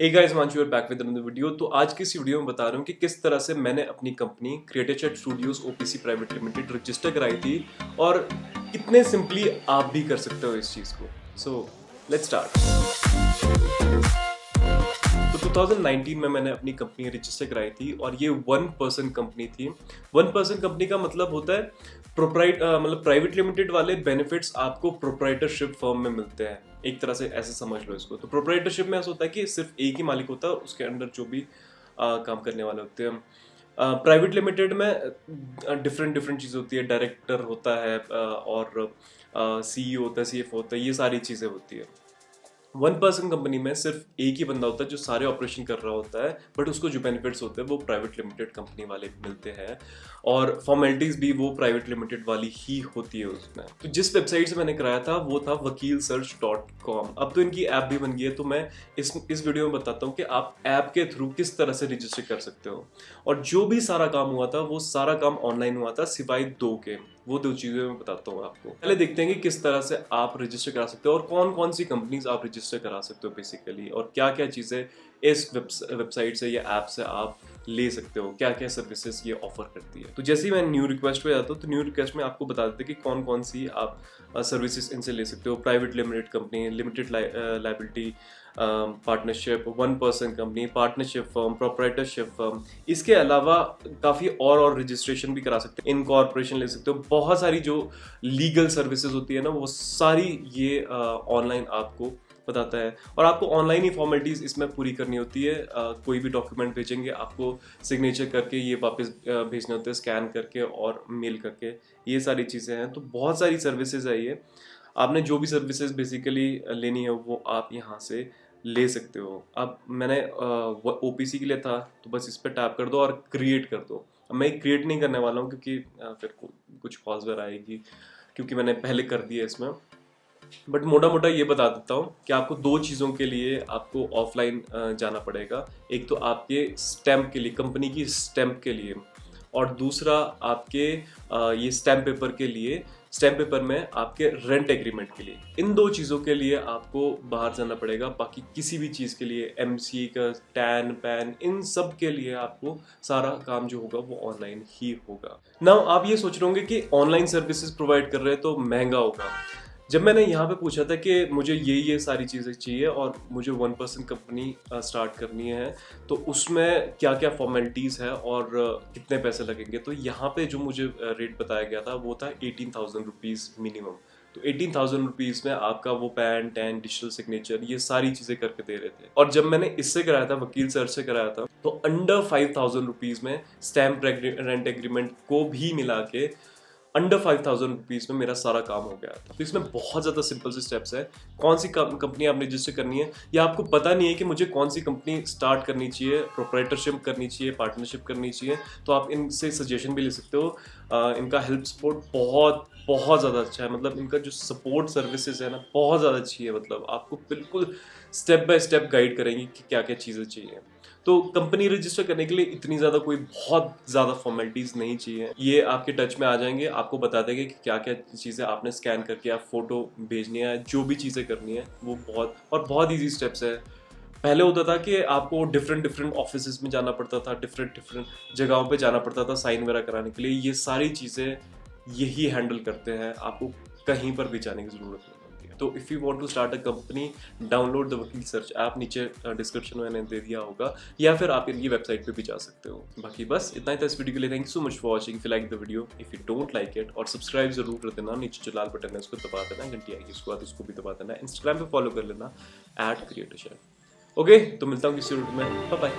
Hey guys, Himanshu are back with another video. तो आज की इस वीडियो में बता रहा हूँ कि किस तरह से मैंने अपनी company creative chat studios OPC private limited register कराई थी और कितने सिंपली आप भी कर सकते हो इस चीज़ को। So let's start. तो 2019 में मैंने अपनी कंपनी रजिस्टर कराई थी और ये वन पर्सन कंपनी थी। वन पर्सन कंपनी का मतलब होता है मतलब प्राइवेट लिमिटेड वाले बेनिफिट्स आपको प्रोप्राइटरशिप फर्म में मिलते हैं। एक तरह से ऐसे समझ लो इसको। तो प्रोप्राइटरशिप में ऐसा होता है कि सिर्फ एक ही मालिक होता है, उसके अंडर जो भी काम करने वाले होते हैं। प्राइवेट लिमिटेड में डिफरेंट डिफरेंट चीज़ें होती है। डायरेक्टर होता है और सीईओ होता है, सीएफओ होता है, ये सारी चीज़ें होती है। वन पर्सन कंपनी में सिर्फ एक ही बंदा होता है जो सारे ऑपरेशन कर रहा होता है, बट उसको जो बेनिफिट्स होते हैं वो प्राइवेट लिमिटेड कंपनी वाले मिलते हैं और फॉर्मेलिटीज भी वो प्राइवेट लिमिटेड वाली ही होती है उसमें। तो जिस वेबसाइट से मैंने कराया था वो था wakilsearch.com। अब तो इनकी ऐप भी बन गई है, तो मैं इस वीडियो में बताता हूँ कि आप ऐप के थ्रू किस तरह से रजिस्टर कर सकते हो। और जो भी सारा काम हुआ था वो सारा काम ऑनलाइन हुआ था, सिवाय वो दो चीज़ें मैं बताता हूँ आपको। पहले देखते हैं कि किस तरह से आप रजिस्टर करा सकते हो और कौन कौन सी कंपनीज आप रजिस्टर करा सकते हो बेसिकली, और क्या क्या चीज़ें इस वेबसाइट से या ऐप से आप ले सकते हो, क्या क्या सर्विसेज ये ऑफर करती है। तो जैसे ही मैं न्यू रिक्वेस्ट पे जाता हूँ तो न्यू रिक्वेस्ट में आपको बता देते हैं कि कौन कौन सी आप सर्विसेज इनसे ले सकते हो। Private limited company, limited liability partnership, one person company, partnership firm, proprietorship firm. इसके अलावा काफ़ी और रजिस्ट्रेशन भी करा सकते हो, इनकॉर्पोरेशन ले सकते हो। बहुत सारी जो लीगल सर्विसेज होती है ना, वो सारी ये ऑनलाइन आपको बताता है। और आपको ऑनलाइन ही फॉर्मेलिटीज़ इसमें पूरी करनी होती है। कोई भी डॉक्यूमेंट भेजेंगे आपको सिग्नेचर करके ये वापस भेजने होते हैं, स्कैन करके और मेल करके। ये सारी चीज़ें हैं। तो बहुत सारी सर्विसेज है ये। आपने जो भी सर्विसेज बेसिकली लेनी है वो आप यहाँ से ले सकते हो। अब मैंने ओपीसी के लिए था तो बस इस पर टैप कर दो और क्रिएट कर दो। अब मैं क्रिएट नहीं करने वाला हूँ क्योंकि फिर कुछ कॉस्ट आएगी, क्योंकि मैंने पहले कर दिया इसमें। बट मोटा मोटा ये बता देता हूँ कि आपको दो चीज़ों के लिए आपको ऑफलाइन जाना पड़ेगा। एक तो आपके स्टैम्प के लिए, कंपनी की स्टैम्प के लिए, और दूसरा आपके ये स्टैम्प पेपर के लिए, स्टैम्प पेपर में आपके रेंट एग्रीमेंट के लिए। इन दो चीज़ों के लिए आपको बाहर जाना पड़ेगा। बाकी किसी भी चीज़ के लिए, एमसी का, टैन, पैन, इन सब के लिए आपको सारा काम जो होगा वो ऑनलाइन ही होगा। नाउ आप ये सोच रहे होंगे कि ऑनलाइन सर्विसेज प्रोवाइड कर रहे हैं तो महंगा होगा। जब मैंने यहाँ पे पूछा था कि मुझे ये सारी चीज़ें चाहिए और मुझे वन पर्सन कंपनी स्टार्ट करनी है, तो उसमें क्या क्या फॉर्मेलिटीज़ है और कितने पैसे लगेंगे, तो यहाँ पे जो मुझे रेट बताया गया था वो था 18,000 रुपीज़ मिनिमम। तो 18,000 रुपीज़ में आपका वो पैन, टैन, डिजिटल सिग्नेचर, ये सारी चीज़ें करके दे रहे थे। और जब मैंने इससे कराया था, वकील सर से कराया था, तो अंडर 5,000 रुपीज़ में स्टैम्प रेंट एग्रीमेंट को भी मिला के अंडर 5,000 रुपीज़ में मेरा सारा काम हो गया था। तो इसमें बहुत ज़्यादा सिंपल से स्टेप्स है। कौन सी कंपनी आपने रजिस्टर करनी है, या आपको पता नहीं है कि मुझे कौन सी कंपनी स्टार्ट करनी चाहिए, प्रोप्राइटरशिप करनी चाहिए, पार्टनरशिप करनी चाहिए, तो आप इनसे सजेशन भी ले सकते हो। इनका हेल्प सपोर्ट बहुत बहुत ज़्यादा अच्छा है। मतलब इनका जो सपोर्ट सर्विसेज है ना, बहुत ज़्यादा अच्छी है। मतलब आपको बिल्कुल स्टेप बाय स्टेप गाइड करेंगी कि क्या क्या चीज़ें चाहिए। तो कंपनी रजिस्टर करने के लिए इतनी ज़्यादा कोई बहुत ज़्यादा फॉर्मेलिटीज़ नहीं चाहिए। ये आपके टच में आ जाएंगे, आपको बता देंगे कि क्या क्या चीज़ें आपने स्कैन करके आप फोटो भेजनी है, जो भी चीज़ें करनी है वो बहुत ईजी स्टेप्स है। पहले होता था कि आपको डिफरेंट डिफरेंट ऑफिस में जाना पड़ता था, डिफरेंट डिफरेंट जगहों पे जाना पड़ता था साइन वगैरह कराने के लिए। ये सारी चीज़ें यही हैंडल करते हैं, आपको कहीं पर भी जाने की ज़रूरत नहीं पड़ती है। तो if you want to start a company, download the Vakil search app. नीचे डिस्क्रिप्शन में मैंने दे दिया होगा, या फिर आप इनकी वेबसाइट पे भी जा सकते हो। बाकी बस इतना ही था इस वीडियो के लिए। Thank you so much for watching. If you like the video, if you don't like it, और सब्सक्राइब जरूर कर देना। नीचे जो लाल बटन है उसको दबा देना, घंटी आएगी उसके बाद उसको भी दबा देना। इंस्टाग्राम पे फॉलो कर लेना @creatorchef। ओके, तो मिलता हूँ किसी वीडियो में। Bye bye.